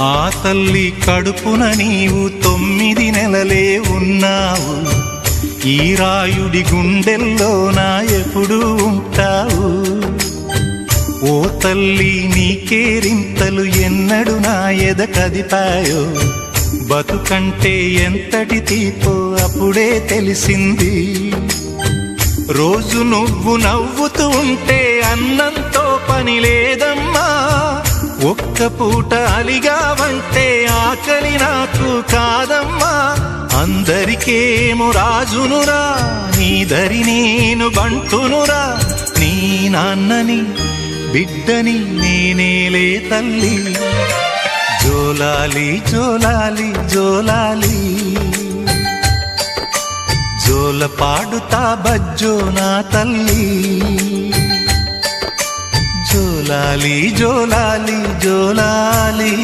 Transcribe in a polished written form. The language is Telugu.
ఆ తల్లి కడుపున నీవు 9 నెలలే ఉన్నావు. ఈ రాయుడి గుండెల్లో నా ఎప్పుడు ఉంటావు. ఓ తల్లి నీ కేరింతలు ఎన్నడు నా ఎద కదిపాయో. బతుకంటే ఎంతటి తీపో అప్పుడే తెలిసింది. రోజు నువ్వు నవ్వుతూ ఉంటే అన్నంతో పని లేదమ్మా. ఒక్క పూట అలిగావంటే ఆకలి నాకు కాదమ్మా. అందరికేమో రాజునురా, నీ దరి నేను బంటునురా. నీ నాన్నని బిడ్డని నేనేలే తల్లి. జోలాలి జోలాలి జోలాలి, జోల పాడుతా బజ్జో నా తల్లి. జోలాలి జోలాలి జోలాలి.